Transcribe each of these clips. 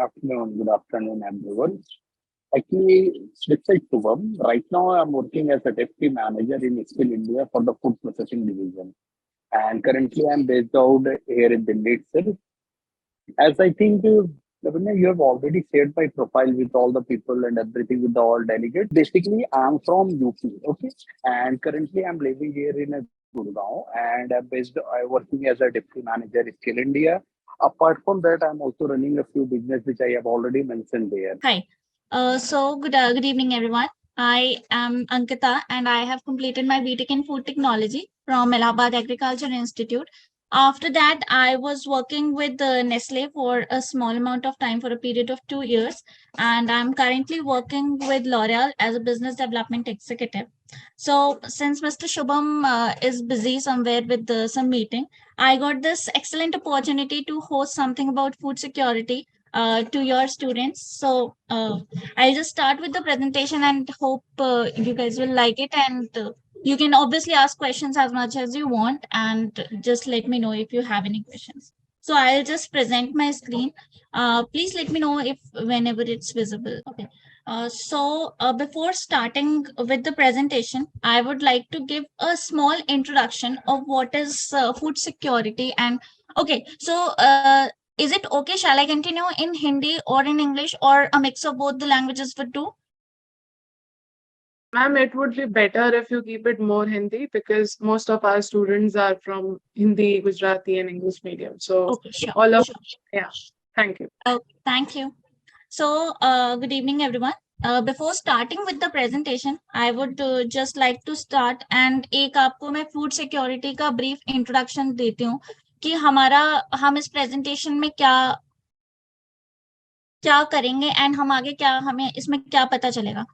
Good afternoon, everyone. Actually, this is Shubham. Right now, I'm working as a deputy manager in Skill India for the food processing division. And currently, I'm based out here in Delhi itself. As I think, Lavanya, you have already shared my profile with all the people and everything with the all delegates. Basically, I'm from UP, okay? And currently, I'm living here in Gurgaon and I'm working as a deputy manager in Skill India. Apart from that, I'm also running a few business which I have already mentioned there. Hi. Good evening, everyone. I am Ankita, and I have completed my BTech in Food Technology from Allahabad Agriculture Institute. After that, I was working with Nestle for a small amount of time for a period of 2 years, and I'm currently working with L'Oreal as a business development executive. So, since Mr. Shubham is busy somewhere with some meeting, I got this excellent opportunity to host something about food security to your students. So I'll just start with the presentation and hope you guys will like it. And you can obviously ask questions as much as you want, and just let me know if you have any questions. So I'll just present my screen. Please let me know if whenever it's visible. Okay. Before starting with the presentation, I would like to give a small introduction of what is food security. And okay, is it okay? Shall I continue in Hindi or in English or a mix of both the languages for two? Ma'am, it would be better if you keep it more Hindi because most of our students are from Hindi, Gujarati, and English medium. So Okay, sure. all of sure. yeah. Thank you. Okay, thank you. So, good evening, everyone. Before starting with the presentation, I would just like to start and एक आपको मैं food security का brief introduction देती हूँ कि हम इस presentation में क्या करेंगे एंड हम आगे हमें इसमें क्या पता चलेगा.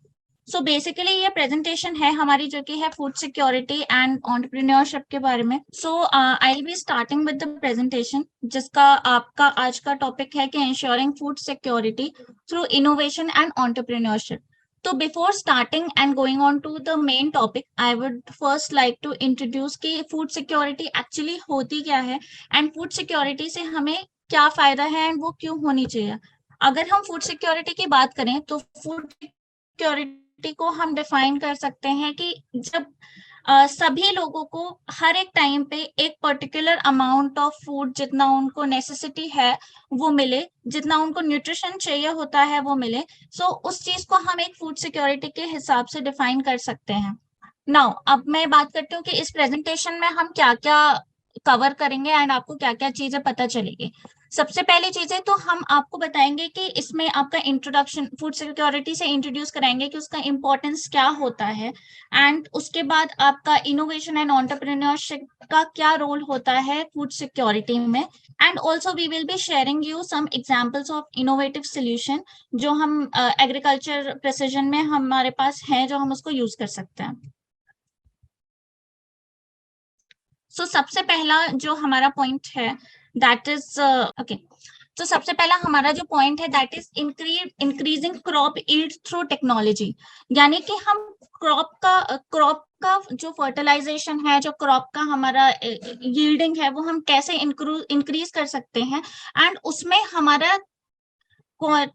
सो बेसिकली ये प्रेजेंटेशन है हमारी जो कि है फूड सिक्योरिटी एंड एंटरप्रेन्योरशिप के बारे में. So I will be starting with the presentation जिसका आपका आज का टॉपिक है कि ensuring food security through innovation and entrepreneurship. तो before starting and going on to the main topic, I would first like to introduce कि food security actually होती क्या है एंड फूड सिक्योरिटी से हमें क्या फायदा है एंड वो क्यों होनी चाहिए. अगर हम फूड सिक्योरिटी की बात करें तो फूड सिक्योरिटी को हम डिफाइन कर सकते हैं कि जब सभी लोगों को हर एक टाइम पे एक पर्टिकुलर अमाउंट ऑफ फूड जितना उनको नेसेसिटी है वो मिले, जितना उनको न्यूट्रिशन चाहिए होता है वो मिले. सो उस चीज को हम एक फूड सिक्योरिटी के हिसाब से डिफाइन कर सकते हैं. नाउ अब मैं बात करती हूँ कि इस प्रेजेंटेशन में हम क्या क्या कवर करेंगे एंड आपको क्या क्या चीजें पता चलेगी. सबसे पहली चीजें तो हम आपको बताएंगे कि इसमें आपका इंट्रोडक्शन फूड सिक्योरिटी से इंट्रोड्यूस कराएंगे कि उसका इंपॉर्टेंस क्या होता है एंड उसके बाद आपका इनोवेशन एंड एंटरप्रेन्योरशिप का क्या रोल होता है फूड सिक्योरिटी में. And also we will be sharing you some examples of innovative solution जो हम एग्रीकल्चर प्रिसीजन में हमारे पास है जो हम उसको यूज कर सकते हैं. सो सबसे पहला जो हमारा पॉइंट है दैट इज ओके. तो सबसे पहला हमारा जो पॉइंट है that is increasing crop yield through technology. यानी कि हम क्रॉप का जो फर्टिलाइजेशन है, जो क्रॉप का हमारा यील्डिंग है वो हम कैसे इंक्रीज कर सकते हैं एंड उसमें हमारा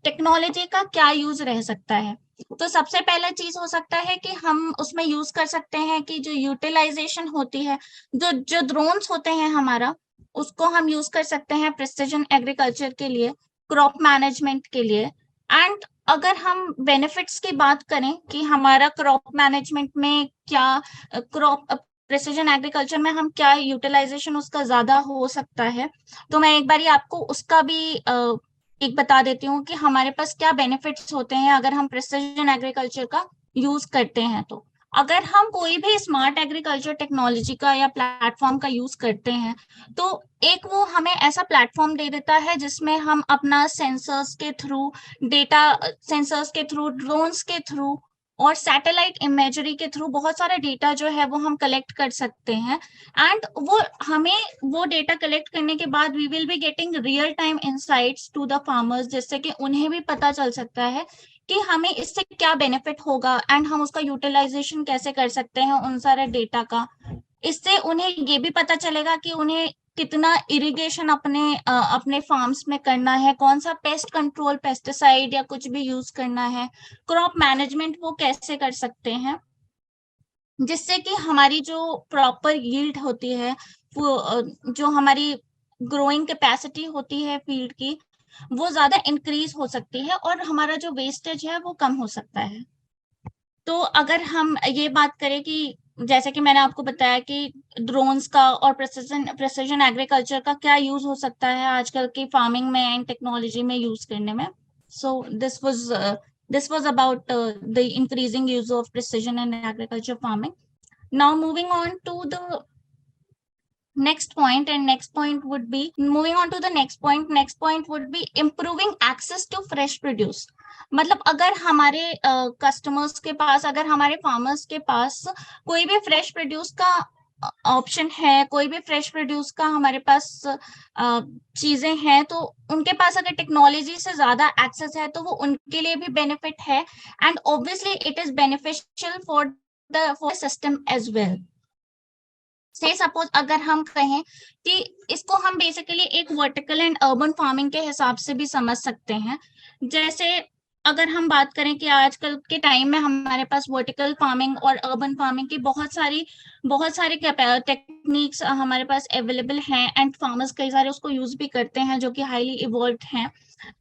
टेक्नोलॉजी का क्या यूज रह सकता है. तो सबसे पहला चीज हो सकता है कि हम उसमें यूज कर सकते हैं कि जो यूटिलाइजेशन होती है, जो ड्रोन्स होते हैं हमारा, उसको हम यूज कर सकते हैं प्रिसिजन एग्रीकल्चर के लिए, क्रॉप मैनेजमेंट के लिए. एंड अगर हम बेनिफिट्स की बात करें कि हमारा क्रॉप मैनेजमेंट में क्या क्रॉप प्रिसिजन एग्रीकल्चर में हम क्या यूटिलाइजेशन उसका ज्यादा हो सकता है, तो मैं एक बारी आपको उसका भी एक बता देती हूँ कि हमारे पास क्या बेनिफिट्स होते हैं अगर हम प्रिसिजन एग्रीकल्चर का यूज करते हैं. तो अगर हम कोई भी स्मार्ट एग्रीकल्चर टेक्नोलॉजी का या प्लेटफॉर्म का यूज करते हैं तो एक वो हमें ऐसा प्लेटफॉर्म दे देता है जिसमें हम अपना सेंसर्स के थ्रू ड्रोन्स के थ्रू और सैटेलाइट इमेजरी के थ्रू बहुत सारा डेटा जो है वो हम कलेक्ट कर सकते हैं. एंड वो डेटा कलेक्ट करने के बाद we will be getting real time insights to the farmers, जिससे कि उन्हें भी पता चल सकता है कि हमें इससे क्या बेनिफिट होगा एंड हम उसका यूटिलाइजेशन कैसे कर सकते हैं उन सारे डेटा का. इससे उन्हें ये भी पता चलेगा कि उन्हें कितना इरिगेशन अपने फार्म्स में करना है, कौन सा पेस्ट कंट्रोल पेस्टिसाइड या कुछ भी यूज करना है, क्रॉप मैनेजमेंट वो कैसे कर सकते हैं, जिससे कि हमारी जो प्रॉपर यील्ड होती है, वो जो हमारी ग्रोइंग कैपेसिटी होती है फील्ड की, वो ज्यादा इंक्रीज हो सकती है और हमारा जो वेस्टेज है वो कम हो सकता है। तो अगर हम ये बात करें कि जैसे कि मैंने आपको बताया कि ड्रोन्स का और प्रेसिजन एग्रीकल्चर का क्या यूज हो सकता है आजकल की फार्मिंग में एंड टेक्नोलॉजी में यूज करने में। So this was about the increasing use of precision in agriculture farming. Now moving on to the next point, and next point would be moving on to the next point. Next point would be improving access to fresh produce. मतलब अगर हमारे customers के पास, अगर हमारे farmers के पास कोई भी फ्रेश प्रोड्यूस का ऑप्शन है, कोई भी फ्रेश प्रोड्यूस का हमारे पास चीजें हैं, तो उनके पास अगर टेक्नोलॉजी से ज्यादा एक्सेस है तो वो उनके लिए भी बेनिफिट है, and obviously it is beneficial for the system as well. से सपोज अगर हम कहें कि इसको हम बेसिकली एक वर्टिकल एंड अर्बन फार्मिंग के हिसाब से भी समझ सकते हैं. जैसे अगर हम बात करें कि आजकल के टाइम में हमारे पास वर्टिकल फार्मिंग और अर्बन फार्मिंग की बहुत सारी टेक्निक्स हमारे पास अवेलेबल हैं, एंड फार्मर्स कई सारे उसको यूज भी करते हैं जो कि हाईली इवॉल्व्ड हैं.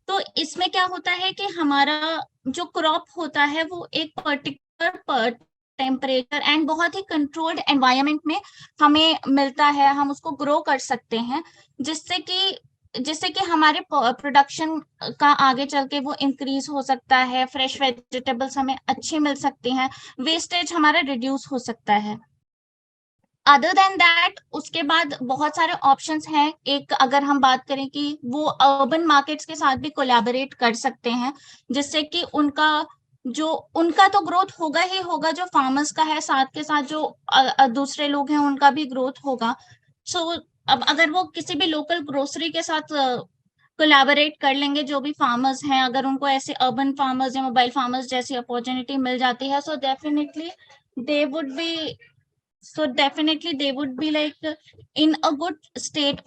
तो इसमें क्या होता है कि हमारा जो क्रॉप होता है वो एक पर्टिकुलर टेम्परेचर एंड बहुत ही कंट्रोल्ड एनवायरनमेंट में हमें मिलता है, हम उसको ग्रो कर सकते हैं, जिससे कि हमारे प्रोडक्शन का आगे चल के वो इंक्रीज हो सकता है, फ्रेश वेजिटेबल्स हमें अच्छी मिल सकती हैं, वेस्टेज हमारा रिड्यूस हो सकता है. अदर देन दैट उसके बाद बहुत सारे ऑप्शंस हैं. एक अगर हम बात करें कि वो अर्बन मार्केट्स के साथ भी कोलैबोरेट कर सकते हैं, जिससे कि उनका तो ग्रोथ होगा ही होगा, जो फार्मर्स का है, साथ के साथ जो दूसरे लोग हैं उनका भी ग्रोथ होगा. सो अब अगर वो किसी भी लोकल ग्रोसरी के साथ कोलैबोरेट कर लेंगे, जो भी फार्मर्स हैं, अगर उनको ऐसे अर्बन फार्मर्स या मोबाइल फार्मर्स जैसी अपॉर्चुनिटी मिल जाती है, so definitely they would be like in a good state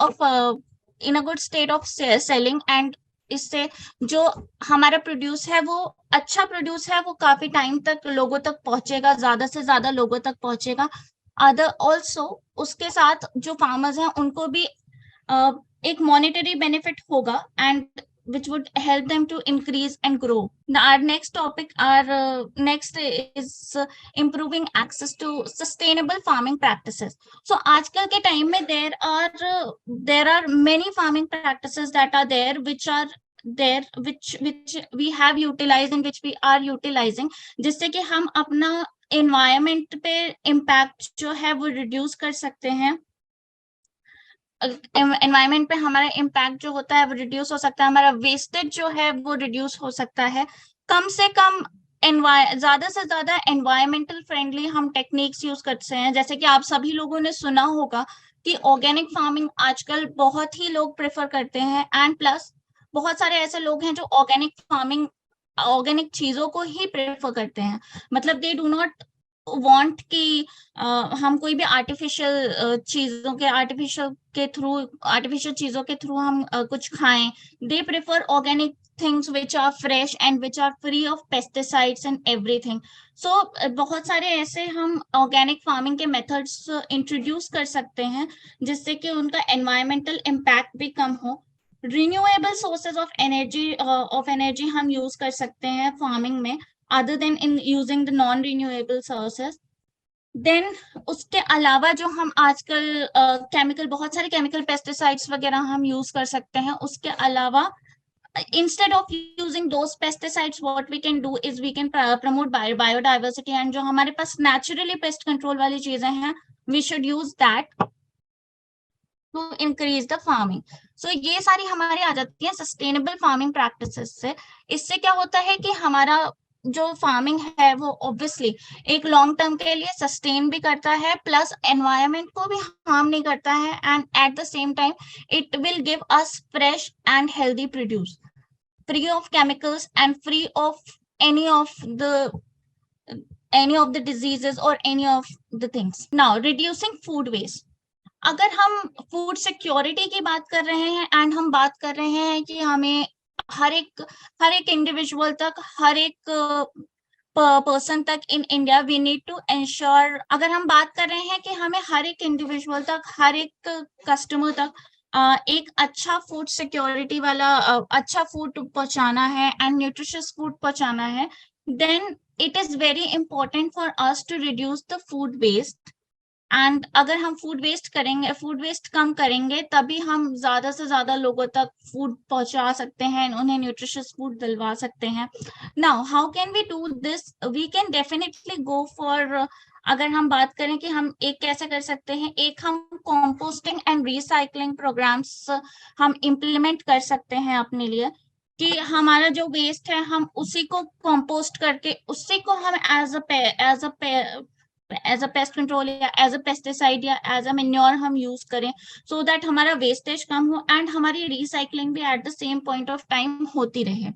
of selling, and इससे जो हमारा प्रोड्यूस है वो अच्छा प्रोड्यूस है, वो काफी टाइम तक लोगों तक पहुंचेगा, ज्यादा से ज्यादा लोगों तक पहुंचेगा. अदर ऑल्सो उसके साथ जो फार्मर्स हैं उनको भी एक मॉनेटरी बेनिफिट होगा, and which would help them to increase and grow. Our next is improving access to sustainable farming practices. So आजकल के टाइम में there are many farming practices that are there which we have utilized and which we are utilizing, जिससे कि हम अपना environment पे impact जो है वो reduce कर सकते हैं. एनवायरमेंट पे हमारा इम्पैक्ट जो होता है वो रिड्यूस हो सकता है, हमारा वेस्टेज जो है वो रिड्यूस हो सकता है. कम से कम ज्यादा से ज्यादा एनवायरमेंटल फ्रेंडली हम टेक्निक्स यूज करते हैं. जैसे कि आप सभी लोगों ने सुना होगा कि ऑर्गेनिक फार्मिंग आजकल बहुत ही लोग प्रेफर करते हैं, एंड प्लस बहुत सारे ऐसे लोग हैं जो ऑर्गेनिक चीजों को ही प्रेफर करते हैं. मतलब दे डू नॉट वांट कि हम कोई भी आर्टिफिशियल चीजों के थ्रू हम कुछ खाएं. They prefer organic things which are fresh and which are free of pesticides and everything. So बहुत सारे ऐसे हम ऑर्गेनिक फार्मिंग के मेथड्स इंट्रोड्यूस कर सकते हैं, जिससे कि उनका एनवायरमेंटल इम्पैक्ट भी कम हो. रिन्यूएबल सोर्सेज ऑफ एनर्जी हम यूज कर सकते हैं फार्मिंग में, other than in using the non-renewable sources. Then उसके अलावा जो हम आजकल बहुत सारे केमिकल पेस्टिसाइड्स वगैरह हम यूज कर सकते हैं. उसके अलावा instead of using those pesticides, what we can do is we can promote biodiversity, and जो हमारे पास naturally pest control वाली चीजें हैं, we should use that to increase the farming. So ये सारी हमारी आ जाती है sustainable farming practices से. इससे क्या होता है कि हमारा जो फार्मिंग है वो ऑब्वियसली एक लॉन्ग टर्म के लिए सस्टेन भी करता है, प्लस एनवायरनमेंट को भी हार्म नहीं करता है, and at the same time it will give us fresh and healthy produce, free of chemicals and free of any of the diseases or any of the things. Now, reducing food waste. अगर हम food security की बात कर रहे हैं and हम बात कर रहे हैं कि हमें हर एक इंडिविजुअल तक, हर एक पर्सन तक in India we need to ensure, अगर हम बात कर रहे हैं कि हमें हर एक इंडिविजुअल तक, हर एक कस्टमर तक एक अच्छा फूड सिक्योरिटी वाला अच्छा फूड पहुंचाना है एंड न्यूट्रिशियस फूड पहुंचाना है, then it is very important for us to reduce the food waste. And अगर हम फूड वेस्ट करेंगे, फूड वेस्ट कम करेंगे, तभी हम ज्यादा से ज्यादा लोगों तक फूड पहुंचा सकते हैं, उन्हें न्यूट्रिशियस फूड दिलवा सकते हैं। Now how can we do this? We can definitely go for, अगर हम बात करें कि हम एक कैसे कर सकते हैं, एक हम कंपोस्टिंग एंड रिसाइकलिंग प्रोग्राम्स हम इम्प्लीमेंट कर सकते हैं अपने लिए, कि हमारा जो वेस्ट है हम उसी को कंपोस्ट करके उसी को हम एज अ पेस्ट कंट्रोल या एज अ पेस्टिसाइड या एज अ मेन्योर हम यूज करें, सो दैट हमारा वेस्टेज कम हो एंड हमारी रिसाइकलिंग भी at the same point of time होती रहे।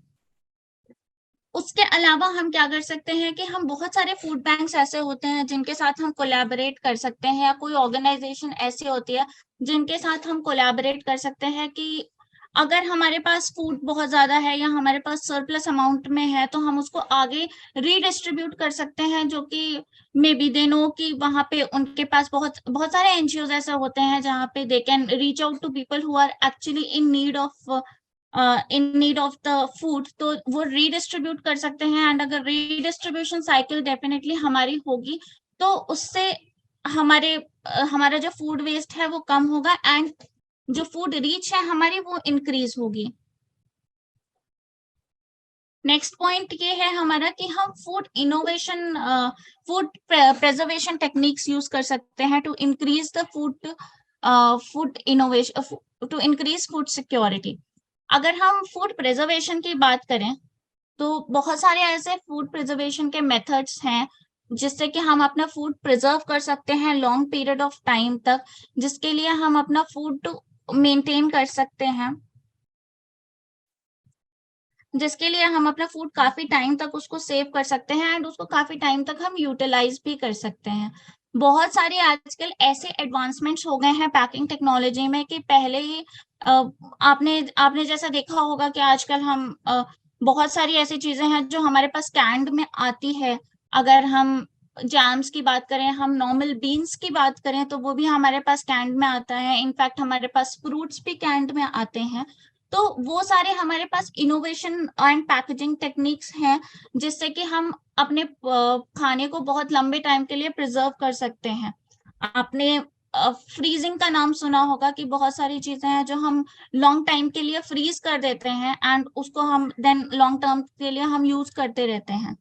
उसके अलावा हम क्या कर सकते हैं कि हम बहुत सारे फूड बैंक्स ऐसे होते हैं जिनके साथ हम कोलैबोरेट कर सकते हैं, या कोई ऑर्गेनाइजेशन ऐसी होती है जिनके साथ हम कोलैबोरेट कर सकते हैं कि अगर हमारे पास फूड बहुत ज्यादा है या हमारे पास सरप्लस अमाउंट में है तो हम उसको आगे रीडिस्ट्रीब्यूट कर सकते हैं, जो कि मे बी दे नो कि वहां पे उनके पास बहुत बहुत सारे एनजीओ ऐसे होते हैं जहाँ पे they can reach out to people who are actually in need of the food, तो वो रीडिस्ट्रीब्यूट कर सकते हैं। एंड अगर रीडिस्ट्रीब्यूशन साइकिल डेफिनेटली हमारी होगी तो उससे हमारा जो फूड वेस्ट है वो कम होगा एंड जो फूड रीच है हमारी वो इंक्रीज होगी। नेक्स्ट पॉइंट ये है हमारा कि हम food innovation, food preservation techniques use कर सकते हैं to increase the food innovation, to increase food security. अगर हम फूड प्रिजर्वेशन की बात करें तो बहुत सारे ऐसे फूड प्रिजर्वेशन के मेथड्स हैं जिससे कि हम अपना फूड प्रिजर्व कर सकते हैं लॉन्ग पीरियड ऑफ टाइम तक, जिसके लिए हम अपना फूड मेंटेन कर सकते हैं, जिसके लिए हम अपना फूड काफी टाइम तक उसको सेव कर सकते हैं एंड उसको काफी टाइम तक हम यूटिलाइज भी कर सकते हैं। बहुत सारे आजकल ऐसे एडवांसमेंट्स हो गए हैं पैकिंग टेक्नोलॉजी में कि पहले ही आपने आपने जैसा देखा होगा कि आजकल हम बहुत सारी ऐसी चीजें हैं जो हमारे पास कैंड में आती है। अगर हम जैम्स की बात करें, हम नॉर्मल बीन्स की बात करें तो वो भी हमारे पास कैंड में आता है। इनफैक्ट हमारे पास फ्रूट्स भी कैंड में आते हैं। तो वो सारे हमारे पास इनोवेशन एंड पैकेजिंग टेक्निक्स हैं जिससे कि हम अपने खाने को बहुत लंबे टाइम के लिए प्रिजर्व कर सकते हैं। आपने फ्रीजिंग का नाम सुना होगा कि बहुत सारी चीजें हैं जो हम लॉन्ग टाइम के लिए फ्रीज कर देते हैं एंड उसको हम देन लॉन्ग टर्म के लिए हम यूज करते रहते हैं।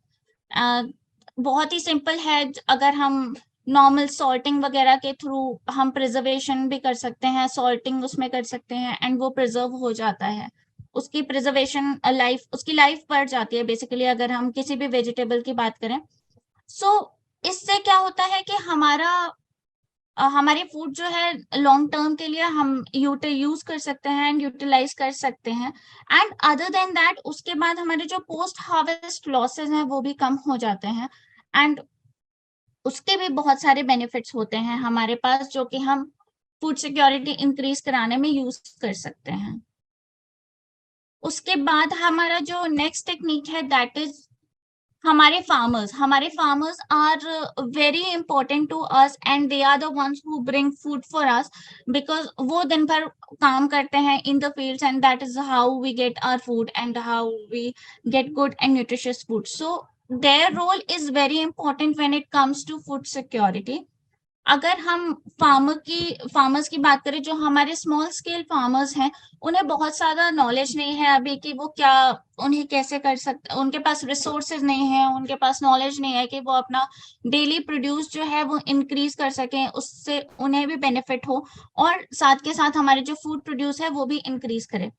बहुत ही सिंपल है, अगर हम नॉर्मल सॉल्टिंग वगैरह के थ्रू हम प्रिजर्वेशन भी कर सकते हैं, सॉल्टिंग उसमें कर सकते हैं एंड वो प्रिजर्व हो जाता है, उसकी प्रिजर्वेशन लाइफ, उसकी लाइफ बढ़ जाती है बेसिकली, अगर हम किसी भी वेजिटेबल की बात करें। सो इससे क्या होता है कि हमारी फूड जो है लॉन्ग टर्म के लिए हम यूज कर सकते हैं एंड यूटिलाइज कर सकते हैं। एंड अदर देन दैट उसके बाद हमारे जो पोस्ट हार्वेस्ट लॉसेज हैं वो भी कम हो जाते हैं एंड उसके भी बहुत सारे बेनिफिट्स होते हैं हमारे पास, जो कि हम फूड सिक्योरिटी इंक्रीज कराने में यूज कर सकते हैं। उसके बाद हमारा जो नेक्स्ट टेक्निक है दैट इज हमारे farmers are very important to us and they are the ones who bring food for us, because वो दिन भर काम करते हैं in the fields and that is how we get our food and how we get good and nutritious food. So their role is very important when it comes to food security. अगर हम farmers की बात करें, जो हमारे small scale farmers हैं उन्हें बहुत ज्यादा नॉलेज नहीं है अभी कि वो क्या, उन्हें कैसे कर सकते, उनके पास रिसोर्सेज नहीं है, उनके पास नॉलेज नहीं है कि वो अपना डेली प्रोड्यूस जो है वो इंक्रीज कर सकें, उससे उन्हें भी बेनिफिट हो और साथ के साथ हमारे जो फूड प्रोड्यूस है वो भी इंक्रीज करे।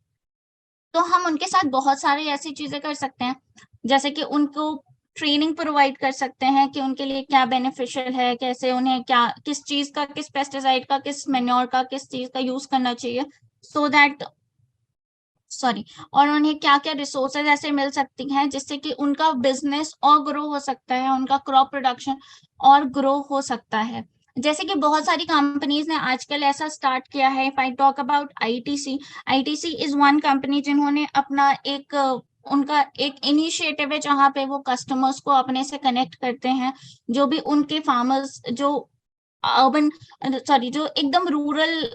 तो हम उनके साथ बहुत सारी ऐसी चीजें कर सकते हैं, जैसे कि उनको ट्रेनिंग प्रोवाइड कर सकते हैं कि उनके लिए क्या बेनिफिशियल है, कैसे उन्हें क्या, किस चीज का, किस पेस्टिसाइड का, किस मेन्योर का, किस चीज का यूज करना चाहिए, सो दैट और उन्हें क्या क्या रिसोर्सेज ऐसे मिल सकती हैं जिससे कि उनका बिजनेस और ग्रो हो सकता है, उनका क्रॉप प्रोडक्शन और ग्रो हो सकता है। जैसे कि बहुत सारी कंपनीज ने आजकल ऐसा स्टार्ट किया है. If I talk about ITC is one company जिन्होंने अपना एक उनका एक इनिशिएटिव है जहाँ पे वो कस्टमर्स को अपने से कनेक्ट करते हैं, जो भी उनके फार्मर्स जो अर्बन जो एकदम रूरल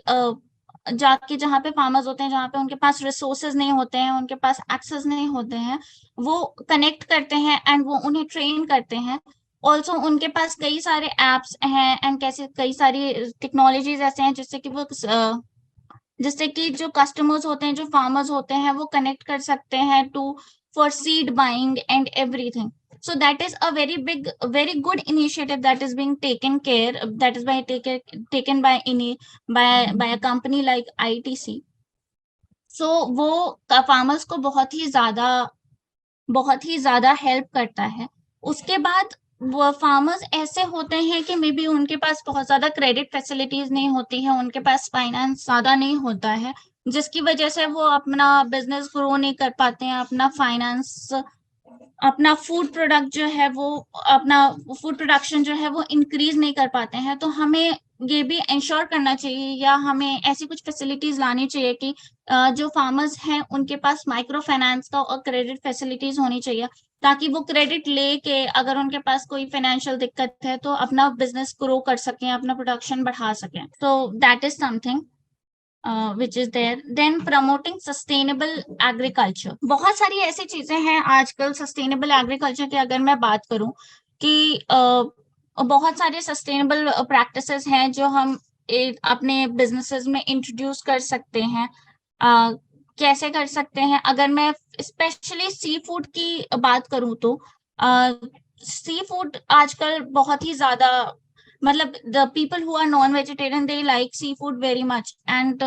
जाके जहाँ पे फार्मर्स होते हैं, जहाँ पे उनके पास रिसोर्सेज नहीं होते हैं, उनके पास एक्सेस नहीं होते हैं, वो कनेक्ट करते हैं एंड वो उन्हें ट्रेन करते हैं. ऑल्सो उनके पास कई सारे एप्स हैं एंड कैसे कई सारी टेक्नोलॉजीज ऐसे हैं जिससे कि जो कस्टमर्स होते हैं, जो फार्मर्स होते हैं, वो कनेक्ट कर सकते हैं to for seed buying and everything. So that is a very good initiative that is being taken by a company like ITC. So वो फार्मर्स को बहुत ही ज्यादा हेल्प करता है. उसके बाद वो फार्मर्स ऐसे होते हैं कि मे बी उनके पास बहुत ज्यादा क्रेडिट फैसिलिटीज नहीं होती है, उनके पास फाइनेंस ज्यादा नहीं होता है, जिसकी वजह से वो अपना बिजनेस ग्रो नहीं कर पाते हैं, अपना फूड प्रोडक्शन जो है वो इंक्रीज नहीं कर पाते हैं. तो हमें ये भी इंश्योर करना चाहिए या हमें ऐसी कुछ फैसिलिटीज लानी चाहिए कि जो फार्मर्स हैं उनके पास माइक्रो फाइनेंस का और क्रेडिट फैसिलिटीज होनी चाहिए, ताकि वो क्रेडिट लेके अगर उनके पास कोई फाइनेंशियल दिक्कत है तो अपना बिजनेस ग्रो कर सकें, अपना प्रोडक्शन बढ़ा सकें. तो that is something which is there. Then promoting sustainable agriculture. बहुत सारी ऐसी चीजें हैं आजकल सस्टेनेबल एग्रीकल्चर की. अगर मैं बात करूं कि बहुत सारे सस्टेनेबल प्रैक्टिसेस हैं जो हम अपने बिजनेसेस में इंट्रोड्यूस कर सकते हैं. कैसे कर सकते हैं? अगर मैं स्पेशली सी फूड की बात करूं तो सी फूड आजकल बहुत ही ज्यादा, मतलब the people who are non-vegetarian they like seafood very much and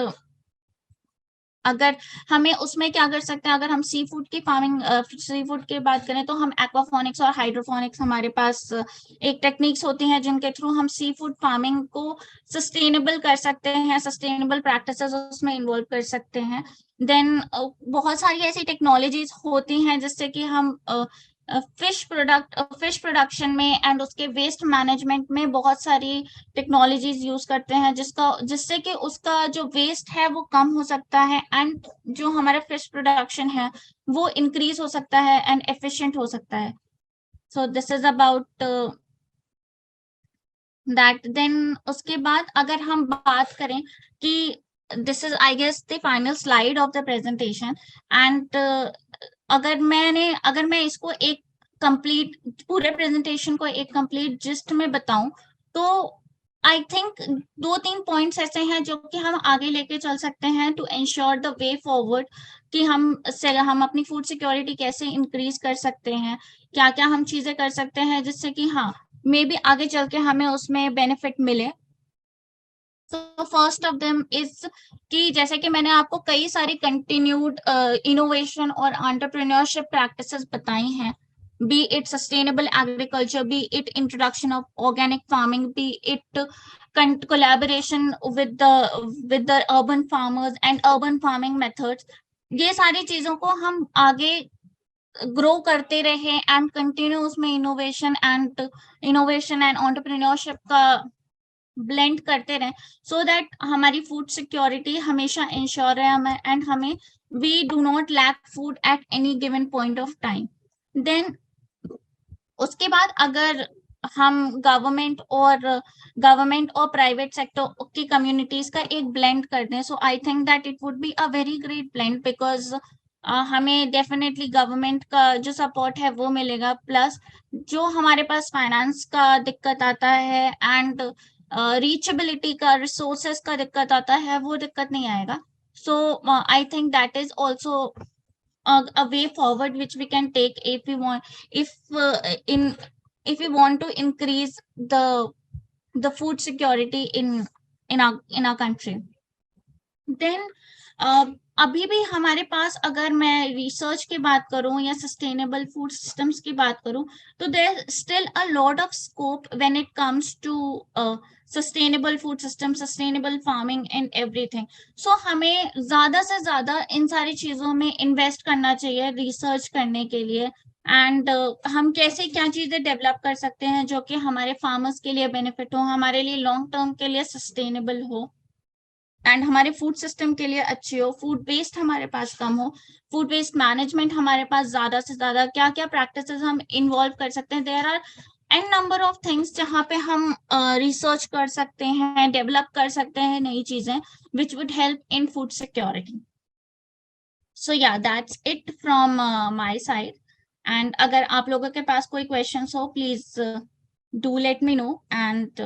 अगर हमें उसमें क्या कर सकते हैं, अगर हम सी फूड की बात करें तो हम एक्वाफोनिक्स और हाइड्रोफोनिक्स, हमारे पास एक टेक्निक्स होती हैं जिनके थ्रू हम सी फूड फार्मिंग को सस्टेनेबल कर सकते हैं, सस्टेनेबल प्रैक्टिसेस उसमें इन्वॉल्व कर सकते हैं. देन बहुत सारी ऐसी टेक्नोलॉजीज होती हैं जिससे कि हम फिश प्रोडक्शन में एंड उसके वेस्ट मैनेजमेंट में बहुत सारी टेक्नोलॉजीज यूज करते हैं जिससे कि उसका जो वेस्ट है वो कम हो सकता है एंड जो हमारा फिश प्रोडक्शन है वो इंक्रीज हो सकता है एंड एफिशिएंट हो सकता है. So this is about that. Then उसके बाद अगर हम बात करें कि this is I guess the final slide of the presentation and अगर मैं इसको एक कंप्लीट पूरे प्रेजेंटेशन को एक कंप्लीट जिस्ट में बताऊं तो आई थिंक 2-3 पॉइंट्स ऐसे हैं जो कि हम आगे लेके चल सकते हैं to ensure the way forward कि हम अपनी फूड सिक्योरिटी कैसे इंक्रीज कर सकते हैं, क्या क्या हम चीजें कर सकते हैं जिससे कि हाँ मे बी आगे चल के हमें उसमें बेनिफिट मिले. तो फर्स्ट ऑफ देम इज कि जैसे कि मैंने आपको कई सारी कंटिन्यूड इनोवेशन और एंटरप्रेन्योरशिप प्रैक्टिसेस बताई हैं, be it sustainable agriculture, be it introduction of organic farming, be it collaboration with the urban farmers and urban farming methods. ये सारी चीजों को हम आगे ग्रो करते रहे एंड कंटिन्यू उसमें इनोवेशन एंड एंटरप्रेन्योरशिप का ब्लेंड करते रहे सो दैट हमारी फूड सिक्योरिटी हमेशा इंश्योर है एंड हमें we do not lack food at any given point of time. Then उसके बाद अगर हम गवर्नमेंट और प्राइवेट सेक्टर की कम्युनिटीज का एक ब्लेंड कर दें, so I think that it would be a very great blend because हमें डेफिनेटली गवर्नमेंट का जो सपोर्ट है वो मिलेगा, प्लस जो हमारे पास फाइनेंस का दिक्कत आता है एंड रीचेबिलिटी का, रिसोर्सेस का दिक्कत आता है, वो दिक्कत नहीं आएगा. So I think that is also a way forward which we can take if we want to increase the food security in our country. Then अभी भी हमारे पास अगर मैं रिसर्च की बात करूं या सस्टेनेबल फूड सिस्टम्स की बात करूं तो there still a lot of scope when it comes to sustainable food system, sustainable farming and everything. So हमें ज्यादा से ज्यादा इन सारी चीजों में इन्वेस्ट करना चाहिए रिसर्च करने के लिए एंड हम कैसे क्या चीजें डेवलप कर सकते हैं जो कि हमारे फार्मर्स के लिए बेनिफिट हो, हमारे लिए लॉन्ग टर्म के लिए सस्टेनेबल हो एंड हमारे फूड सिस्टम के लिए अच्छी हो, फूड वेस्ट हमारे पास कम हो, फूड वेस्ट मैनेजमेंट हमारे पास ज्यादा से ज्यादा क्या क्या प्रैक्टिसेस हम इन्वॉल्व कर सकते हैं। There are an number of things जहाँ पे हम रिसर्च कर सकते हैं, डेवलप कर सकते हैं नई चीजें which would help in food security. So yeah that's it from my side. And अगर आप लोगों के पास कोई क्वेश्चंस हो please do let me know and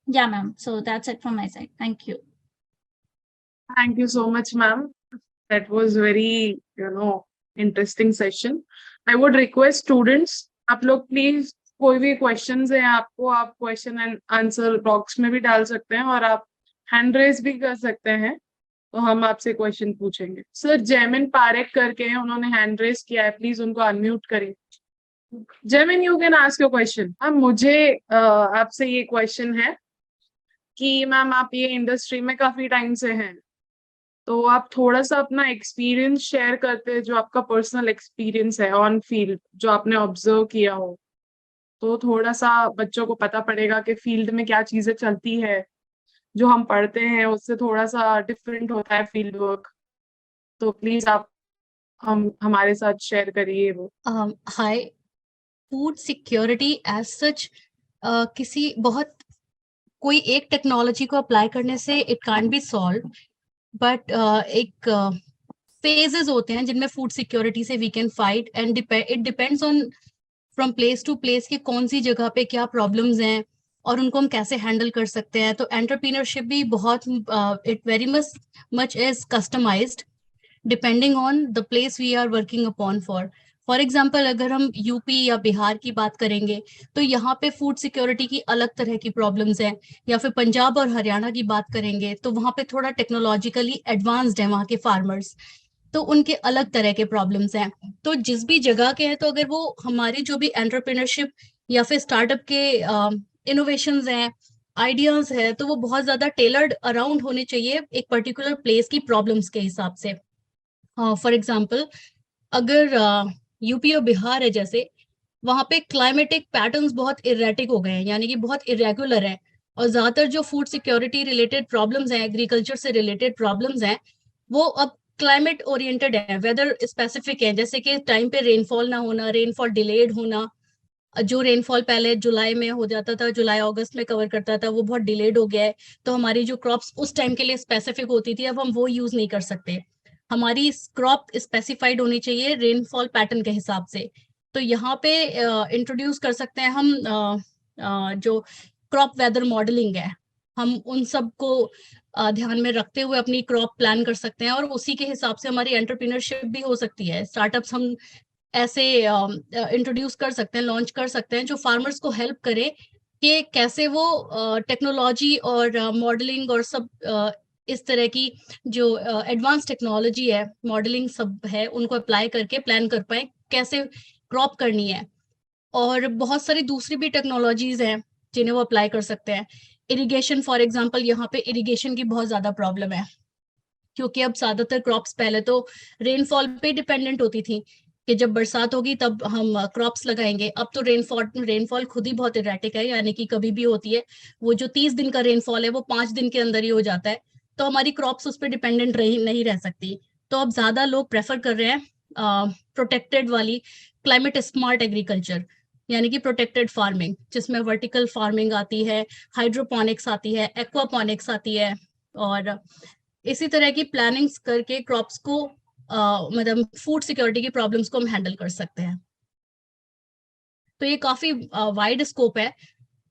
yeah ma'am, so that's it from my side. Thank you. Thank you so much, ma'am. That was very, interesting session. I would request students, आप लोग please कोई भी questions है आपको, आप question and answer box में भी डाल सकते हैं और आप hand raise भी कर सकते हैं, तो हम आपसे क्वेश्चन पूछेंगे। सर जैमिन पारेख करके हैं, उन्होंने हैंड रेस किया है, प्लीज उनको अनम्यूट करिए। Jaimin, you can ask your question. हाँ, मुझे आपसे ये क्वेश्चन है कि मैम आप ये इंडस्ट्री में काफी टाइम से हैं, तो आप थोड़ा सा अपना एक्सपीरियंस शेयर करते हैं, जो आपका पर्सनल एक्सपीरियंस है ऑन फील्ड, जो आपने ऑब्जर्व किया हो, तो थोड़ा सा बच्चों को पता पड़ेगा कि फील्ड में क्या चीजें चलती है, जो हम पढ़ते हैं उससे थोड़ा सा डिफरेंट होता है फील्ड वर्क। तो प्लीज आप हम हमारे साथ शेयर करिए वो। Hi, food security as such किसी बहुत कोई एक टेक्नोलॉजी को अप्लाई करने से it can't be solve, but एक फेजेस होते हैं जिनमें फूड सिक्योरिटी से we can fight and it depends on from place to place कि कौन सी जगह पे क्या प्रॉब्लम्स हैं और उनको हम कैसे हैंडल कर सकते हैं। तो एंटरप्रेन्योरशिप भी बहुत it very much is customised depending on the place we are working upon for example अगर हम यूपी या बिहार की बात करेंगे तो यहाँ पे फूड सिक्योरिटी की अलग तरह की प्रॉब्लम्स हैं, या फिर पंजाब और हरियाणा की बात करेंगे तो वहाँ पे थोड़ा टेक्नोलॉजिकली एडवांस्ड है वहाँ के फार्मर्स, तो उनके अलग तरह के प्रॉब्लम्स हैं। तो जिस भी जगह के हैं, तो अगर वो हमारी जो भी एंटरप्रेन्योरशिप या फिर स्टार्टअप के इनोवेशंस हैं, आइडियाज है, तो वो बहुत ज्यादा टेलर्ड अराउंड होने चाहिए एक पर्टिकुलर प्लेस की प्रॉब्लम्स के हिसाब से। फॉर एग्जाम्पल अगर यूपी और बिहार है जैसे, वहां पे क्लाइमेटिक पैटर्न्स बहुत इरेटिक हो गए हैं, यानी कि बहुत इरेगुलर है, और ज्यादातर जो फूड सिक्योरिटी रिलेटेड प्रॉब्लम्स हैं, एग्रीकल्चर से रिलेटेड प्रॉब्लम्स हैं, वो अब क्लाइमेट ओरिएंटेड है, वेदर स्पेसिफिक है, जैसे कि टाइम पे रेनफॉल ना होना, रेनफॉल डिलेड होना। जो रेनफॉल पहले जुलाई में हो जाता था, जुलाई अगस्त में कवर करता था, वो बहुत डिलेड हो गया है। तो हमारी जो क्रॉप्स उस टाइम के लिए स्पेसिफिक होती थी, अब हम वो यूज नहीं कर सकते। हमारी क्रॉप स्पेसिफाइड होनी चाहिए रेनफॉल पैटर्न के हिसाब से। तो यहाँ पे इंट्रोड्यूस कर सकते हैं हम जो क्रॉप वेदर मॉडलिंग है, हम उन सब को ध्यान में रखते हुए अपनी क्रॉप प्लान कर सकते हैं, और उसी के हिसाब से हमारी एंटरप्रेन्योरशिप भी हो सकती है। स्टार्टअप्स हम ऐसे इंट्रोड्यूस कर सकते हैं, लॉन्च कर सकते हैं, जो फार्मर्स को हेल्प करे कि कैसे वो टेक्नोलॉजी और मॉडलिंग और सब इस तरह की जो एडवांस टेक्नोलॉजी है, मॉडलिंग सब है, उनको अप्लाई करके प्लान कर पाए कैसे क्रॉप करनी है। और बहुत सारी दूसरी भी टेक्नोलॉजीज हैं जिन्हें वो अप्लाई कर सकते हैं। इरिगेशन फॉर एग्जांपल, यहाँ पे इरिगेशन की बहुत ज्यादा प्रॉब्लम है, क्योंकि अब ज्यादातर क्रॉप्स पहले तो रेनफॉल पे डिपेंडेंट होती थी कि जब बरसात होगी तब हम क्रॉप्स लगाएंगे। अब तो रेनफॉल खुद ही बहुत इरेटिक है, यानी कि कभी भी होती है। वो जो 30 दिन का रेनफॉल है वो 5 दिन के अंदर ही हो जाता है, तो हमारी क्रॉप्स उस पर डिपेंडेंट नहीं रह सकती। तो अब ज्यादा लोग प्रेफर कर रहे हैं प्रोटेक्टेड वाली क्लाइमेट स्मार्ट एग्रीकल्चर, यानी कि प्रोटेक्टेड फार्मिंग, जिसमें वर्टिकल फार्मिंग आती है, हाइड्रोपोनिक्स आती है, एक्वापोनिक्स आती है, और इसी तरह की प्लानिंग्स करके क्रॉप्स को मतलब फूड सिक्योरिटी की प्रॉब्लम्स को हम हैंडल कर सकते हैं। तो ये काफी वाइड स्कोप है,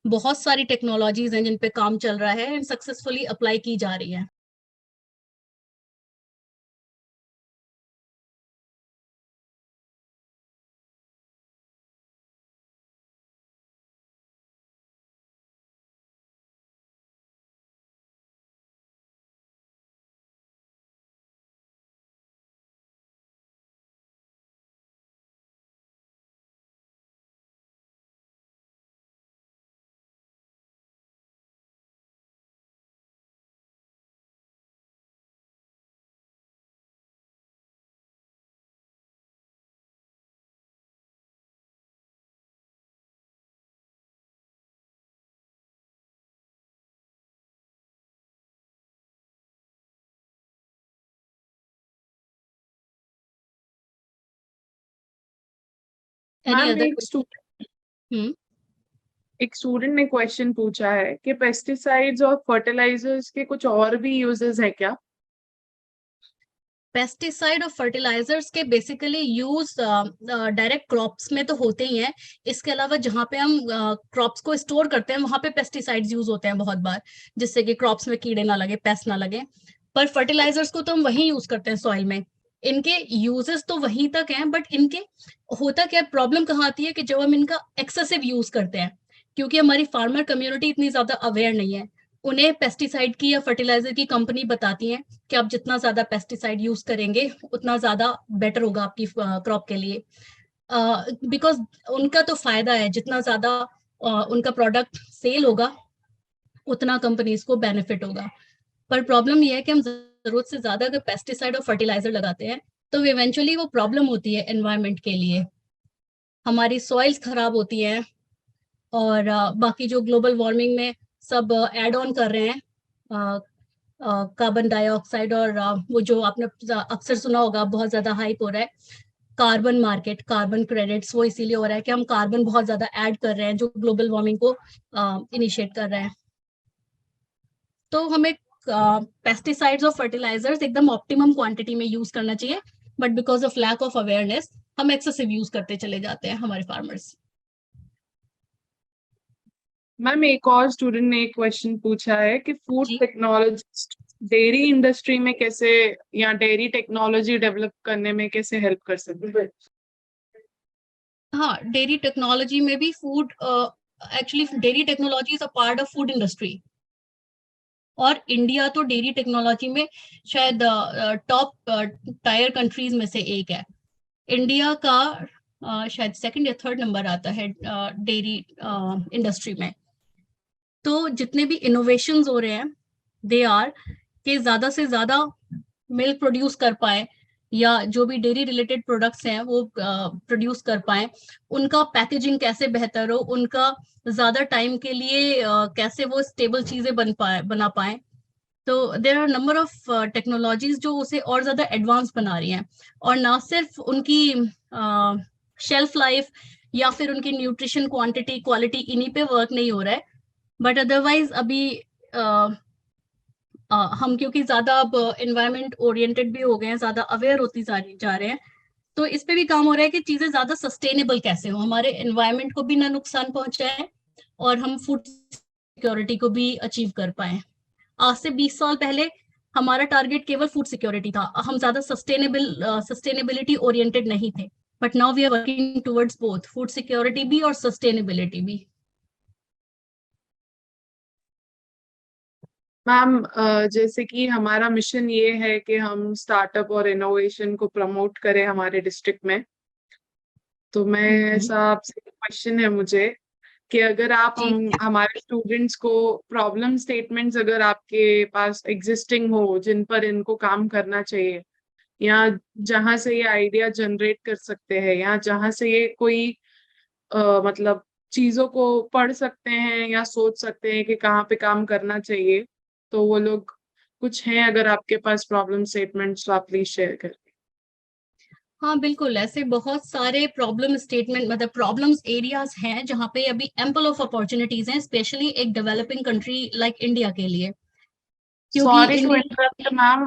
बहुत सारी टेक्नोलॉजीज हैं जिन पे काम चल रहा है एंड सक्सेसफुली अप्लाई की जा रही है। Any ma'am other? एक स्टूडेंट ने क्वेश्चन पूछा है कि पेस्टिसाइड्स और फर्टिलाइजर्स के कुछ और भी यूजेस है क्या? पेस्टिसाइड और फर्टिलाइजर्स के बेसिकली यूज डायरेक्ट क्रॉप्स में तो होते ही हैं। इसके अलावा जहाँ पे हम क्रॉप्स को स्टोर करते हैं वहां पे पेस्टिसाइड्स यूज होते हैं बहुत बार, जिससे कि क्रॉप्स में कीड़े ना लगे, पेस्ट ना लगे। पर फर्टिलाइजर्स को तो हम वहीं यूज करते हैं सॉइल में। इनके यूजेस तो वहीं तक हैं, बट इनके होता क्या, प्रॉब्लम कहाँ आती है कि जब हम इनका एक्सेसिव यूज करते हैं, क्योंकि हमारी फार्मर कम्युनिटी इतनी ज्यादा अवेयर नहीं है। उन्हें पेस्टिसाइड की या फर्टिलाइजर की कंपनी बताती है कि आप जितना ज्यादा पेस्टिसाइड यूज करेंगे उतना ज्यादा बेटर होगा आपकी क्रॉप के लिए, बिकॉज उनका तो फायदा है, जितना ज्यादा उनका प्रोडक्ट सेल होगा उतना कंपनीज को बेनिफिट होगा। पर प्रॉब्लम यह है कि हम जरूरत से ज्यादा अगर पेस्टिसाइड और फर्टिलाइजर लगाते हैं तो इवेंचुअली वो प्रॉब्लम होती है एनवायरमेंट के लिए, हमारी सॉइल्स खराब होती हैं। और बाकी जो ग्लोबल वार्मिंग में सब ऐड ऑन कर रहे हैं कार्बन डाइऑक्साइड, और वो जो आपने अक्सर सुना होगा बहुत ज्यादा हाइप हो रहा है कार्बन मार्केट, कार्बन क्रेडिट्स, वो इसीलिए हो रहा है कि हम कार्बन बहुत ज्यादा ऐड कर रहे हैं जो ग्लोबल वार्मिंग को इनिशिएट कर रहे हैं। तो हमें पेस्टिसाइड्स और फर्टिलाइजर्स एकदम ऑप्टिमम क्वांटिटी में यूज करना चाहिए, but because of lack of awareness हम एक्सेसिव यूज करते चले जाते हैं हमारे फार्मर्स। मैम एक और स्टूडेंट ने एक क्वेश्चन पूछा है कि फूड जी। टेक्नोलॉजिस्ट डेयरी इंडस्ट्री में कैसे या डेयरी टेक्नोलॉजी डेवलप करने में कैसे हेल्प कर सकते हैं? हाँ, डेयरी टेक्नोलॉजी में भी food, actually dairy technology is a part of food industry, और इंडिया तो डेयरी टेक्नोलॉजी में शायद टॉप टायर कंट्रीज में से एक है। इंडिया का शायद सेकंड या थर्ड नंबर आता है डेयरी इंडस्ट्री में। तो जितने भी इनोवेशंस हो रहे हैं दे आर कि ज्यादा से ज्यादा मिल्क प्रोड्यूस कर पाए, या जो भी डेयरी रिलेटेड प्रोडक्ट्स हैं वो प्रोड्यूस कर पाए, उनका पैकेजिंग कैसे बेहतर हो, उनका ज्यादा टाइम के लिए कैसे वो स्टेबल चीजें बना पाए। तो there are number of technologies जो उसे और ज्यादा एडवांस बना रही हैं, और ना सिर्फ उनकी शेल्फ लाइफ या फिर उनकी न्यूट्रिशन क्वांटिटी क्वालिटी इन्हीं पे वर्क नहीं हो रहा है, बट अदरवाइज अभी हम क्योंकि ज्यादा अब एनवायरमेंट ओरिएंटेड भी हो गए हैं, ज्यादा अवेयर होती जा रहे हैं, तो इस पे भी काम हो रहा है कि चीजें ज्यादा सस्टेनेबल कैसे हो, हमारे एनवायरमेंट को भी ना नुकसान पहुंचाए और हम फूड सिक्योरिटी को भी अचीव कर पाए। आज से 20 साल पहले हमारा टारगेट केवल फूड सिक्योरिटी था, हम ज्यादा सस्टेनेबिलिटी ओरिएंटेड नहीं थे, but now we are working towards both food security भी और सस्टेनेबिलिटी भी। मैम जैसे कि हमारा मिशन ये है कि हम स्टार्टअप और इनोवेशन को प्रमोट करें हमारे डिस्ट्रिक्ट में, तो मैं ऐसा आपसे क्वेश्चन है मुझे कि अगर आप हमारे स्टूडेंट्स को प्रॉब्लम स्टेटमेंट्स अगर आपके पास एग्जिस्टिंग हो जिन पर इनको काम करना चाहिए, या जहां से ये आइडिया जनरेट कर सकते हैं, या जहां से ये कोई मतलब चीजों को पढ़ सकते हैं या सोच सकते हैं कि कहाँ पे काम करना चाहिए, तो वो लोग कुछ हैं अगर आपके पास प्रॉब्लम स्टेटमेंट्स तो आप प्लीज शेयर करें। हाँ बिल्कुल, ऐसे बहुत सारे प्रॉब्लम स्टेटमेंट मतलब प्रॉब्लम्स एरियाज हैं जहाँ पे अभी एम्पल ऑफ अपॉर्चुनिटीज हैं, स्पेशली एक डेवलपिंग कंट्री लाइक इंडिया के लिए। Sorry to interrupt, ma'am.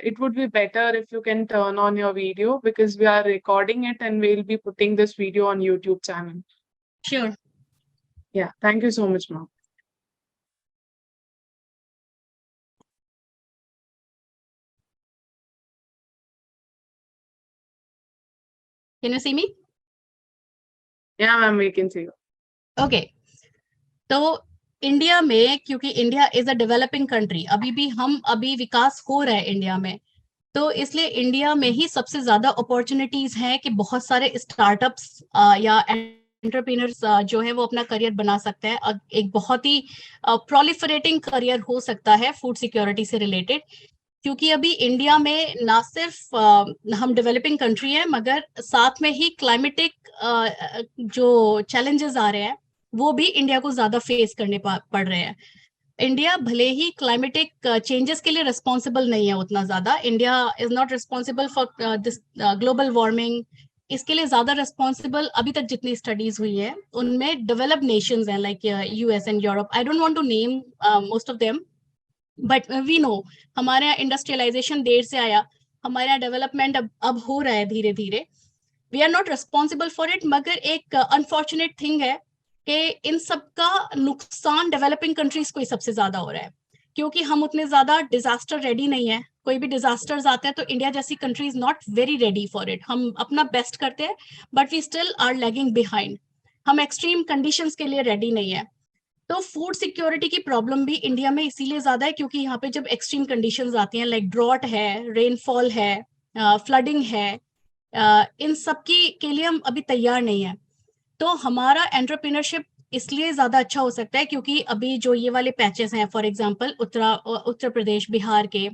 It would be better if you can turn on your video because we are recording it and we'll be putting this video on YouTube channel. Sure. Yeah, thank you so much, ma'am. Can you see me? Yeah, ma'am, we can see you. Okay. तो India में, क्योंकि India is a developing country, अभी विकास हो रहा है India में, तो इसलिए इंडिया में ही सबसे ज्यादा अपॉर्चुनिटीज हैं कि बहुत सारे स्टार्टअप्स या एंटरप्रेन्योर्स जो है वो अपना करियर बना सकते हैं। एक बहुत ही प्रोलिफरेटिंग करियर हो सकता है फूड सिक्योरिटी से रिलेटेड, क्योंकि अभी इंडिया में ना सिर्फ हम डेवलपिंग कंट्री है, मगर साथ में ही क्लाइमेटिक जो चैलेंजेस आ रहे हैं वो भी इंडिया को ज्यादा फेस करने पड़ रहे हैं। इंडिया भले ही क्लाइमेटिक चेंजेस के लिए रिस्पॉन्सिबल नहीं है उतना ज्यादा, India is not responsible for this global warming इसके लिए ज्यादा रिस्पॉन्सिबल अभी तक जितनी स्टडीज हुई है उनमें डेवलप्ड नेशंस हैं, like US and Europe. I don't want to name most of them, but we know हमारे यहाँ इंडस्ट्रियलाइजेशन देर से आया, हमारे यहाँ डेवलपमेंट अब हो रहा है धीरे धीरे. We are not responsible for it, मगर एक अनफॉर्चुनेट थिंग है कि इन सब का नुकसान डेवलपिंग कंट्रीज को ही सबसे ज्यादा हो रहा है, क्योंकि हम उतने ज्यादा डिजास्टर रेडी नहीं है. कोई भी डिजास्टर्स आते हैं तो इंडिया जैसी country is not very ready for it. हम अपना बेस्ट करते हैं but we still are lagging behind. हम एक्सट्रीम कंडीशंस के लिए रेडी नहीं है. तो फूड सिक्योरिटी की प्रॉब्लम भी इंडिया में इसीलिए ज्यादा है क्योंकि यहाँ पे जब एक्सट्रीम कंडीशंस आती हैं, लाइक ड्रॉट है, रेनफॉल है, फ्लडिंग है, इन सब की के लिए हम अभी तैयार नहीं है. तो हमारा एंटरप्रेन्योरशिप इसलिए ज्यादा अच्छा हो सकता है क्योंकि अभी जो ये वाले पैचेस हैं, फॉर एग्जांपल उत्तर प्रदेश, बिहार के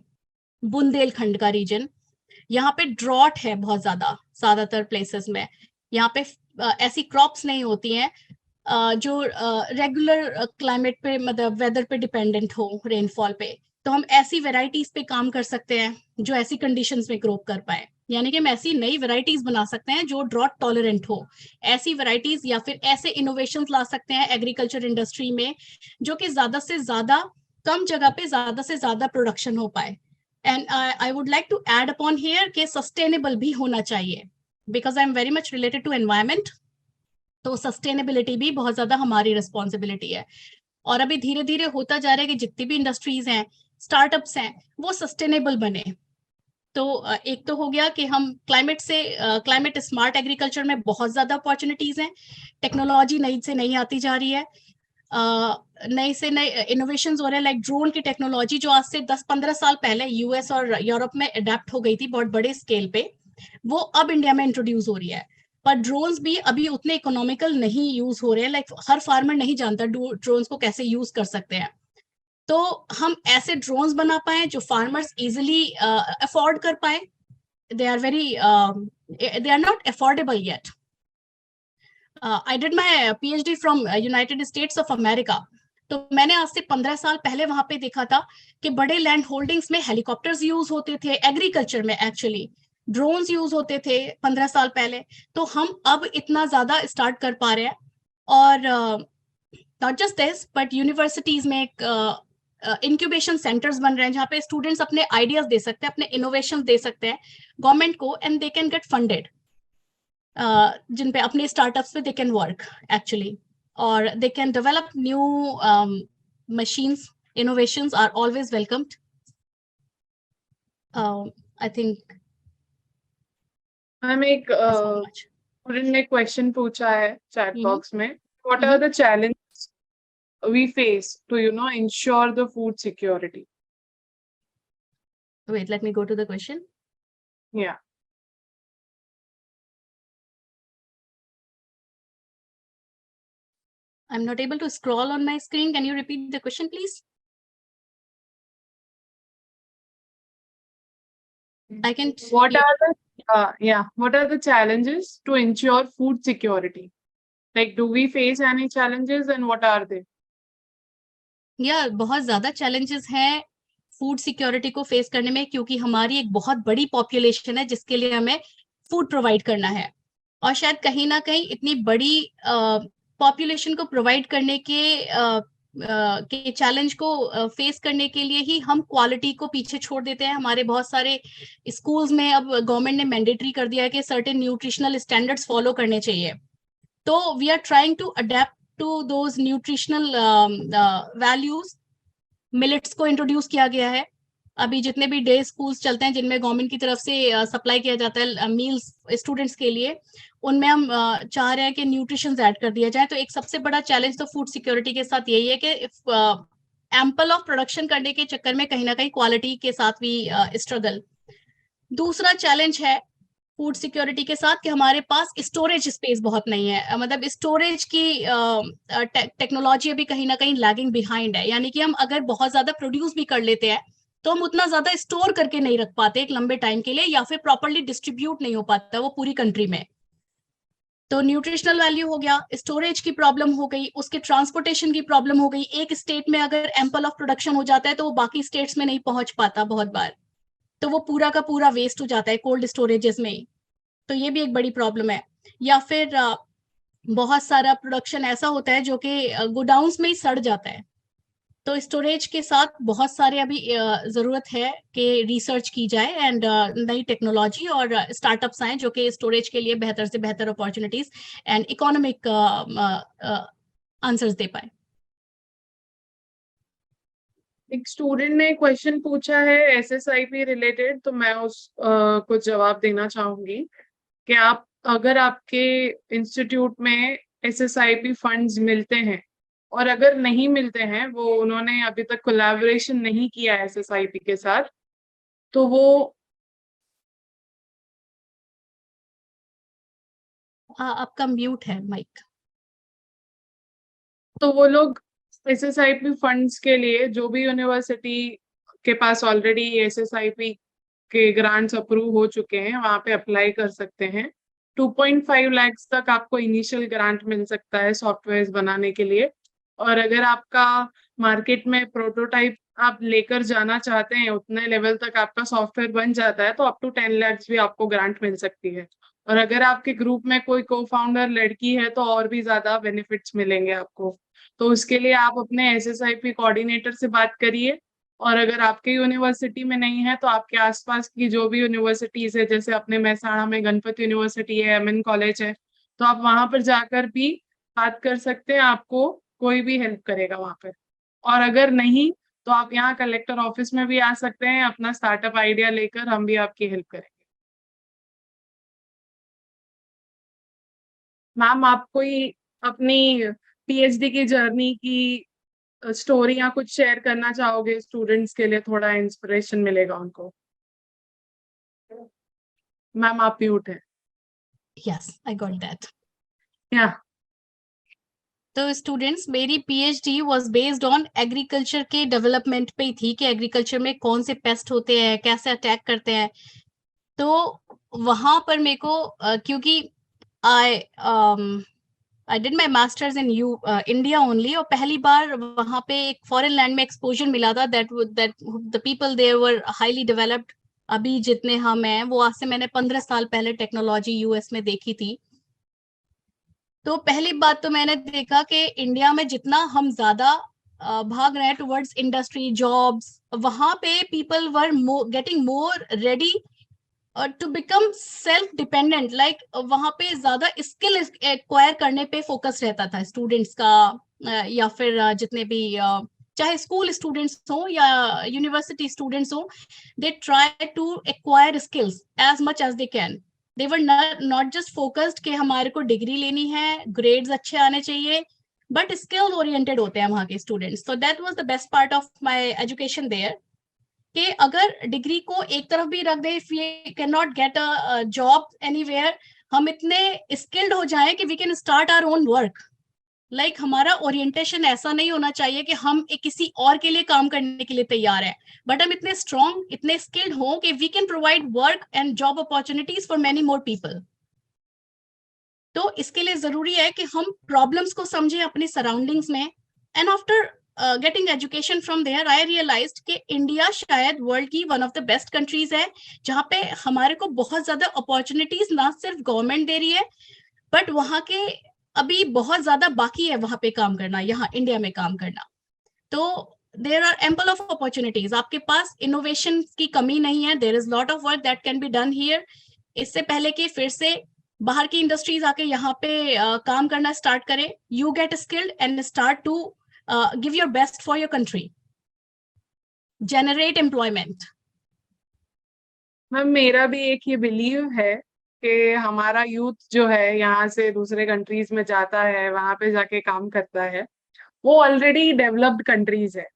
बुंदेलखंड का रीजन, यहाँ पे ड्रॉट है बहुत ज्यादातर प्लेसेस में. यहाँ पे ऐसी क्रॉप्स नहीं होती हैं जो रेगुलर क्लाइमेट पे, मतलब वेदर पे डिपेंडेंट हो, रेनफॉल पे. तो हम ऐसी वेराइटीज पे काम कर सकते हैं जो ऐसी कंडीशंस में ग्रो कर पाए. यानी कि हम ऐसी नई वेराइटीज बना सकते हैं जो ड्रॉट टॉलरेंट हो. ऐसी वेराइटीज या फिर ऐसे इनोवेशंस ला सकते हैं एग्रीकल्चर इंडस्ट्री में जो कि ज्यादा से ज्यादा कम जगह पे ज्यादा से ज्यादा प्रोडक्शन हो पाए. And I would like to add upon here कि सस्टेनेबल भी होना चाहिए, because I am very much related to environment. तो सस्टेनेबिलिटी भी बहुत ज्यादा हमारी रिस्पॉन्सिबिलिटी है. और अभी धीरे धीरे होता जा रहा है कि जितनी भी इंडस्ट्रीज हैं, स्टार्टअप्स हैं, वो सस्टेनेबल बने. तो एक तो हो गया कि हम क्लाइमेट स्मार्ट एग्रीकल्चर में बहुत ज्यादा अपॉर्चुनिटीज हैं. टेक्नोलॉजी नई से नई आती जा रही है, नए से नए इनोवेशंस हो रहे हैं. लाइक ड्रोन की टेक्नोलॉजी जो आज से 10-15 साल पहले यूएस और यूरोप में अडेप्ट हो गई थी बहुत बड़े स्केल पे, वो अब इंडिया में इंट्रोड्यूस हो रही है. पर ड्रोन्स भी अभी उतने इकोनॉमिकल नहीं यूज हो रहे हैं. लाइक हर फार्मर नहीं जानता ड्रोन्स को कैसे यूज कर सकते हैं. तो हम ऐसे ड्रोन्स बना पाए जो फार्मर्स इजिली अफोर्ड कर पाए. They are not affordable yet. I did my PhD from United States of America. तो मैंने आज से 15 साल पहले वहां पे देखा था कि बड़े लैंड होल्डिंग्स में हेलीकॉप्टर्स यूज होते थे. एग्रीकल्चर में एक्चुअली ड्रोन्स यूज होते थे 15 साल पहले. तो हम अब इतना ज्यादा स्टार्ट कर पा रहे हैं. और not just this, but universities में इंक्यूबेशन सेंटर्स बन रहे हैं जहाँ पे स्टूडेंट्स अपने आइडियाज दे सकते हैं, अपने इनोवेशन दे सकते हैं गवर्नमेंट को, and they can get funded, जिन पे अपने स्टार्टअप्स पे दे कैन वर्क एक्चुअली, और they can develop new machines. Innovations are always welcomed. I think ma'am एक so much. स्टूडेंट ने क्वेश्चन पूछा है चैट Mhm. बॉक्स में, what are the challenges we face to ensure the food security. Wait, let me go to the question. या I'm not able to scroll on my screen. Can you repeat the question, please? I can. what are the challenges to ensure food security? Like, do we face any challenges and what are they? या बहुत ज्यादा challenges हैं food security को face करने में, क्योंकि हमारी एक बहुत बड़ी पॉपुलेशन है जिसके लिए हमें फूड प्रोवाइड करना है. और शायद कहीं ना कहीं इतनी बड़ी पॉपुलेशन को प्रोवाइड करने के चैलेंज को फेस करने के लिए ही हम क्वालिटी को पीछे छोड़ देते हैं. हमारे बहुत सारे स्कूल्स में अब गवर्नमेंट ने मैंडेटरी कर दिया है कि सर्टेन न्यूट्रिशनल स्टैंडर्ड्स फॉलो करने चाहिए. तो we are trying to adapt to those nutritional values. Millets को इंट्रोड्यूस किया गया है. अभी जितने भी डे स्कूल्स चलते हैं जिनमें गवर्नमेंट की तरफ से सप्लाई किया जाता है मील्स स्टूडेंट्स के लिए, उनमें हम चाह रहे हैं कि न्यूट्रिशन ऐड कर दिया जाए. तो एक सबसे बड़ा चैलेंज तो फूड सिक्योरिटी के साथ यही है कि एम्पल ऑफ प्रोडक्शन करने के चक्कर में कहीं ना कहीं क्वालिटी के साथ भी स्ट्रगल. दूसरा चैलेंज है फूड सिक्योरिटी के साथ कि हमारे पास स्टोरेज स्पेस बहुत नहीं है. मतलब स्टोरेज की टेक्नोलॉजी अभी कहीं ना कहीं लैगिंग बिहाइंड है. यानी कि हम अगर बहुत ज्यादा प्रोड्यूस भी कर लेते हैं तो हम उतना ज्यादा स्टोर करके नहीं रख पाते एक लंबे टाइम के लिए, या फिर प्रॉपर्ली डिस्ट्रीब्यूट नहीं हो पाता वो पूरी कंट्री में. तो न्यूट्रिशनल वैल्यू हो गया, स्टोरेज की प्रॉब्लम हो गई, उसके ट्रांसपोर्टेशन की प्रॉब्लम हो गई. एक स्टेट में अगर एम्पल ऑफ प्रोडक्शन हो जाता है तो वो बाकी स्टेट्स में नहीं पहुंच पाता बहुत बार, तो वो पूरा का पूरा वेस्ट हो जाता है कोल्ड स्टोरेजेस में. तो ये भी एक बड़ी प्रॉब्लम है। या फिर बहुत सारा प्रोडक्शन ऐसा होता है जो कि गोडाउन्स में ही सड़ जाता है। तो स्टोरेज के साथ बहुत सारे अभी जरूरत है कि रिसर्च की जाए एंड नई टेक्नोलॉजी और स्टार्टअप्स आए जो कि स्टोरेज के लिए बेहतर से बेहतर अपॉर्चुनिटीज एंड इकोनॉमिक आंसर्स दे पाए। एक स्टूडेंट ने क्वेश्चन पूछा है एसएसआईपी रिलेटेड, तो मैं उस को जवाब देना चाहूंगी कि आप अगर आपके इंस्टीट्यूट में एसएसआईपी फंड्स मिलते हैं और अगर नहीं मिलते हैं, वो उन्होंने अभी तक कोलैबोरेशन नहीं किया एसएसआईपी के साथ, तो वो आपका म्यूट है माइक। लोग एसएसआईपी फंड्स के लिए जो भी यूनिवर्सिटी के पास ऑलरेडी एसएसआईपी के ग्रांट्स अप्रूव हो चुके हैं वहां पे अप्लाई कर सकते हैं। 2.5 लाख तक आपको इनिशियल ग्रांट मिल सकता है सॉफ्टवेयर बनाने के लिए। और अगर आपका मार्केट में प्रोटोटाइप आप लेकर जाना चाहते हैं, उतने लेवल तक आपका सॉफ्टवेयर बन जाता है, तो अप टू 10 लाख भी आपको ग्रांट मिल सकती है। और अगर आपके ग्रुप में कोई को फाउंडर लड़की है तो और भी ज्यादा बेनिफिट्स मिलेंगे आपको। तो उसके लिए आप अपने एसएसआईपी कोऑर्डिनेटर से बात करिए। और अगर आपके यूनिवर्सिटी में नहीं है तो आपके आसपास की जो भी यूनिवर्सिटीज है, जैसे अपने महसाणा में गणपति यूनिवर्सिटी है, एमएन कॉलेज है, तो आप वहां पर जाकर भी बात कर सकते हैं, आपको कोई भी हेल्प करेगा वहां पर। और अगर नहीं तो आप यहाँ कलेक्टर ऑफिस में भी आ सकते हैं अपना स्टार्टअप आइडिया लेकर, हम भी आपकी हेल्प करेंगे। मैम, आप कोई अपनी पीएचडी की जर्नी की स्टोरियां कुछ शेयर करना चाहोगे स्टूडेंट्स के लिए, थोड़ा इंस्पिरेशन मिलेगा उनको? मैम आप म्यूट है। Yes, I got that. या तो स्टूडेंट्स, मेरी PhD was based on agriculture के डेवलपमेंट पे ही थी कि एग्रीकल्चर में कौन से पेस्ट होते हैं, कैसे अटैक करते हैं। तो वहां पर मेरे को क्योंकि I I did my masters in India only, और पहली बार वहां पे एक फॉरेन लैंड में एक्सपोजर मिला था that the people there were highly developed. अभी जितने हम हैं वो आज से मैंने 15 साल पहले टेक्नोलॉजी यूएस में देखी थी। तो पहली बात तो मैंने देखा कि इंडिया में जितना हम ज्यादा भाग रहे हैं टुवर्ड्स इंडस्ट्री जॉब्स, वहां पे people were getting more ready to become self dependent. Like वहां पे ज्यादा स्किल एक्वायर करने पे फोकस रहता था स्टूडेंट्स का, या फिर जितने भी चाहे स्कूल स्टूडेंट्स हो या यूनिवर्सिटी स्टूडेंट्स हो, they try to acquire skills as much as they can. They were not just focused कि हमारे को डिग्री लेनी है, ग्रेड्स अच्छे आने चाहिए, बट स्किल ओरिएंटेड होते हैं वहाँ के स्टूडेंट्स। तो that was the best part of my education there कि अगर डिग्री को एक तरफ भी रख दे, if we can not get a job anywhere, हम इतने स्किल्ड हो जाए कि we can start our own work. Like हमारा ओरिएंटेशन ऐसा नहीं होना चाहिए कि हम एक किसी और के लिए काम करने के लिए तैयार है, बट हम इतने स्ट्रॉन्ग, इतने स्किल्ड हो कि we can provide work and job opportunities for many more people. तो इसके लिए जरूरी है कि हम प्रॉब्लम्स को समझें अपनी सराउंडिंग्स में। And after getting education from there, I realised कि इंडिया शायद वर्ल्ड की one of the best countries है जहाँ पे हमारे को बहुत ज्यादा अपॉर्चुनिटीज ना सिर्फ गवर्नमेंट दे रही है, बट वहाँ के अभी बहुत ज्यादा बाकी है वहां पे काम करना, यहाँ इंडिया में काम करना। तो there are ample of opportunities, आपके पास इनोवेशन की कमी नहीं है। There is lot of work that can be done here. इससे पहले कि फिर से बाहर की इंडस्ट्रीज आके यहाँ पे काम करना स्टार्ट करें, you get skilled and start to give your best for your country, generate employment. Ma'am, मेरा भी एक ये बिलीव है कि हमारा यूथ जो है यहाँ से दूसरे कंट्रीज में जाता है, वहां पे जाके काम करता है, वो ऑलरेडी डेवलप्ड कंट्रीज है।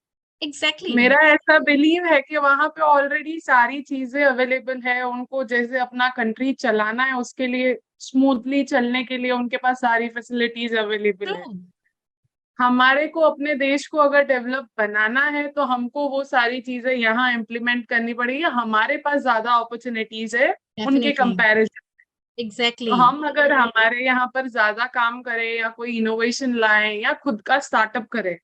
एग्जैक्टली मेरा ऐसा बिलीव है कि वहां पे ऑलरेडी सारी चीजें अवेलेबल है, उनको जैसे अपना कंट्री चलाना है उसके लिए, स्मूथली चलने के लिए उनके पास सारी फैसिलिटीज अवेलेबल है। हमारे को अपने देश को अगर डेवलप बनाना है तो हमको वो सारी चीजें यहाँ इम्प्लीमेंट करनी पड़ेगी। हमारे पास ज्यादा अपॉर्चुनिटीज है उनके कंपैरिजन। एग्जैक्टली तो हम अगर हमारे यहाँ पर ज्यादा काम करें या कोई इनोवेशन लाएं या खुद का स्टार्टअप करें,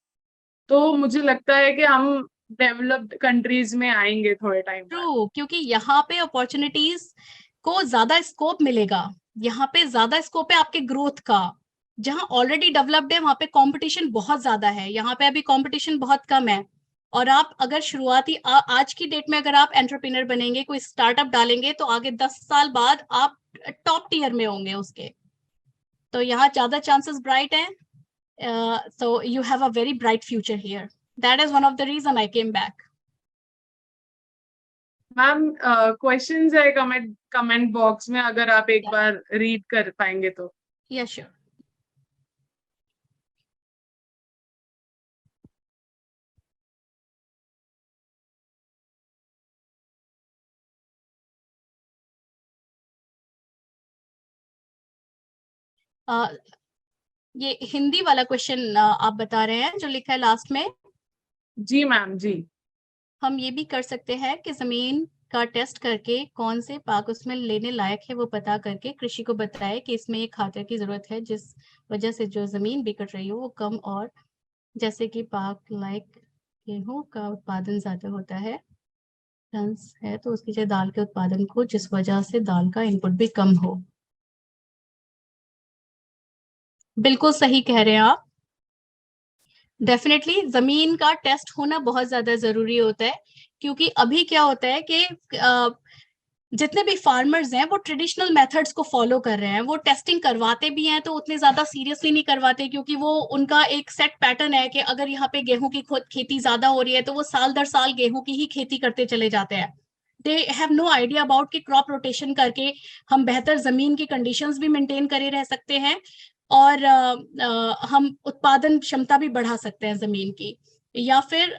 तो मुझे लगता है कि हम डेवलप्ड कंट्रीज में आएंगे थोड़े टाइम बाद। ट्रू, क्योंकि यहाँ पे अपॉर्चुनिटीज आपको ज्यादा स्कोप मिलेगा, यहाँ पे ज्यादा स्कोप है आपके ग्रोथ का। जहाँ ऑलरेडी डेवलप्ड है वहां पे कंपटीशन बहुत ज्यादा है, यहाँ पे अभी कंपटीशन बहुत कम है। और आप अगर शुरुआती आज की डेट में अगर आप एंटरप्रेन्योर बनेंगे, कोई स्टार्टअप डालेंगे, तो आगे 10 साल बाद आप टॉप टियर में होंगे उसके। तो यहाँ ज्यादा चांसेस ब्राइट है। So you have a very bright future here. That is one of the reason I came back. Ma'am questions है कमेंट बॉक्स में, अगर आप एक बार रीड कर पाएंगे तो। Yeah, sure. ये हिंदी वाला क्वेश्चन आप बता रहे हैं जो लिखा है लास्ट में? जी मैम जी। हम ये भी कर सकते हैं कि जमीन का टेस्ट करके कौन से पाक उसमें लेने लायक है वो पता करके कृषि को बताए कि इसमें एक खातर की जरूरत है जिस वजह से जो जमीन बिगड़ रही हो वो कम, और जैसे कि पाक लायक गेहूं का उत्पादन ज्यादा होता है टन्स है तो उसकी जगह दाल के उत्पादन को, जिस वजह से दाल का इनपुट भी कम हो। बिल्कुल सही कह रहे हैं आप। डेफिनेटली जमीन का टेस्ट होना बहुत ज्यादा जरूरी होता है, क्योंकि अभी क्या होता है कि जितने भी फार्मर्स हैं वो ट्रेडिशनल मेथड्स को फॉलो कर रहे हैं। वो टेस्टिंग करवाते भी हैं तो उतने ज्यादा सीरियसली नहीं करवाते, क्योंकि वो उनका एक सेट पैटर्न है कि अगर यहाँ पे गेहूं की खेती ज्यादा हो रही है तो वो साल दर साल गेहूं की ही खेती करते चले जाते हैं। They have no idea about कि क्रॉप रोटेशन करके हम बेहतर जमीन की कंडीशंस भी मेंटेन करे रह सकते हैं, और हम उत्पादन क्षमता भी बढ़ा सकते हैं जमीन की। या फिर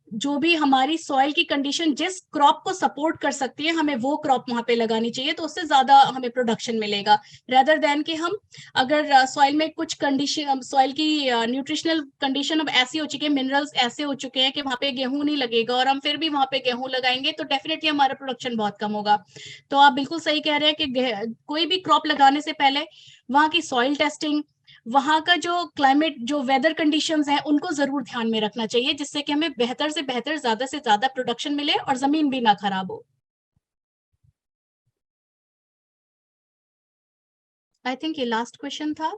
जो भी हमारी सॉइल की कंडीशन जिस क्रॉप को सपोर्ट कर सकती है, हमें वो क्रॉप वहां पे लगानी चाहिए, तो उससे ज्यादा हमें प्रोडक्शन मिलेगा, रेदर देन कि हम अगर सॉइल में कुछ कंडीशन, सॉइल की न्यूट्रिशनल कंडीशन अब ऐसी हो चुकी है, मिनरल्स ऐसे हो चुके हैं कि वहां पे गेहूं नहीं लगेगा, और हम फिर भी वहां पे गेहूं लगाएंगे तो डेफिनेटली हमारा प्रोडक्शन बहुत कम होगा। तो आप बिल्कुल सही कह रहे हैं कि कोई भी क्रॉप लगाने से पहले वहां की सॉइल टेस्टिंग, वहां का जो क्लाइमेट, जो वेदर कंडीशंस हैं, उनको जरूर ध्यान में रखना चाहिए, जिससे कि हमें बेहतर से बेहतर, ज्यादा से ज्यादा प्रोडक्शन मिले और जमीन भी ना खराब हो। आई थिंक ये लास्ट क्वेश्चन था।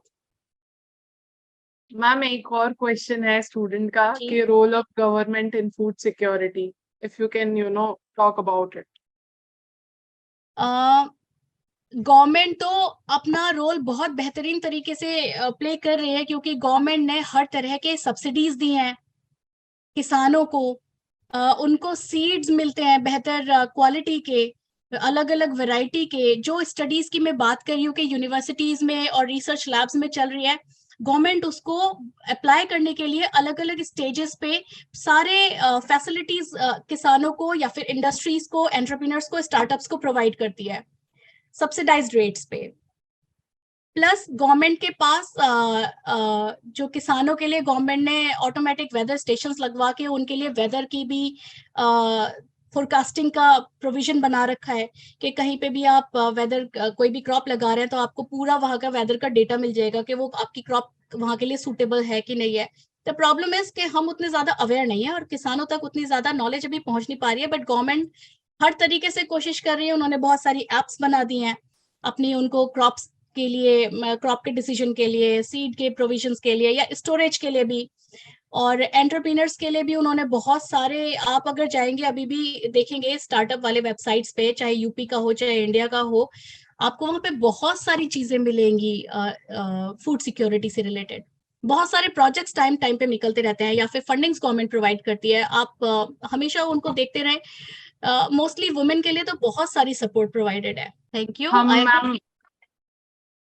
मैम एक और क्वेश्चन है स्टूडेंट का जी। कि role of government in food security, if you can talk about it. Government तो अपना रोल बहुत बेहतरीन तरीके से प्ले कर रही है, क्योंकि गवर्नमेंट ने हर तरह के सब्सिडीज दी हैं किसानों को। उनको सीड्स मिलते हैं बेहतर क्वालिटी के, अलग अलग वैरायटी के। जो स्टडीज की मैं बात कर रही हूँ कि यूनिवर्सिटीज में और रिसर्च लैब्स में चल रही है, गवर्नमेंट उसको अप्लाई करने के लिए अलग अलग स्टेजेस पे सारे फैसिलिटीज किसानों को या फिर इंडस्ट्रीज को, एंटरप्रेन्योर्स को, स्टार्टअप्स को प्रोवाइड करती है सब्सिडाइज्ड रेट्स पे। प्लस गवर्नमेंट के पास जो किसानों के लिए गवर्नमेंट ने ऑटोमेटिक वेदर स्टेशंस लगवा के उनके लिए वेदर की भी फोरकास्टिंग का प्रोविजन बना रखा है, कि कहीं पे भी आप वेदर कोई भी क्रॉप लगा रहे हैं तो आपको पूरा वहां का वेदर का डेटा मिल जाएगा कि वो आपकी क्रॉप वहां के लिए सूटेबल है कि नहीं है। द प्रॉब्लम इज कि हम उतने ज्यादा अवेयर नहीं है और किसानों तक उतनी ज्यादा नॉलेज अभी पहुंच नहीं पा रही है, बट गवर्नमेंट हर तरीके से कोशिश कर रही है। उन्होंने बहुत सारी एप्स बना दी हैं अपनी, उनको क्रॉप्स के लिए, क्रॉप के डिसीजन के लिए, सीड के प्रोविजंस के लिए, या स्टोरेज के लिए भी, और एंटरप्रेन्योर्स के लिए भी उन्होंने बहुत सारे। आप अगर जाएंगे अभी भी देखेंगे स्टार्टअप वाले वेबसाइट्स पे, चाहे यूपी का हो चाहे इंडिया का हो, आपको वहां पे बहुत सारी चीजें मिलेंगी फूड सिक्योरिटी से रिलेटेड। बहुत सारे प्रोजेक्ट्स टाइम टाइम पे निकलते रहते हैं, या फिर फंडिंग्स गवर्नमेंट प्रोवाइड करती है। आप हमेशा उनको देखते रहे। मोस्टली वुमेन के लिए तो बहुत सारी सपोर्ट प्रोवाइडेड है। Thank you. हम मैम,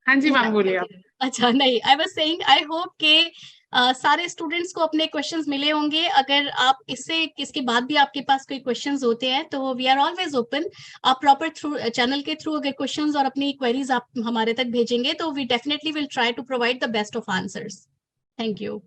हाँ जी मैम बोलिए आप। अच्छा, नहीं, I was saying I hope के सारे स्टूडेंट्स को अपने क्वेश्चंस मिले होंगे। अगर आप इसके बाद भी आपके पास कोई क्वेश्चंस होते हैं तो वी आर ऑलवेज ओपन। आप प्रॉपर थ्रू चैनल के थ्रू अगर क्वेश्चंस और अपनी क्वेरीज आप हमारे तक भेजेंगे तो we definitely will try to provide the best of answers. Thank you.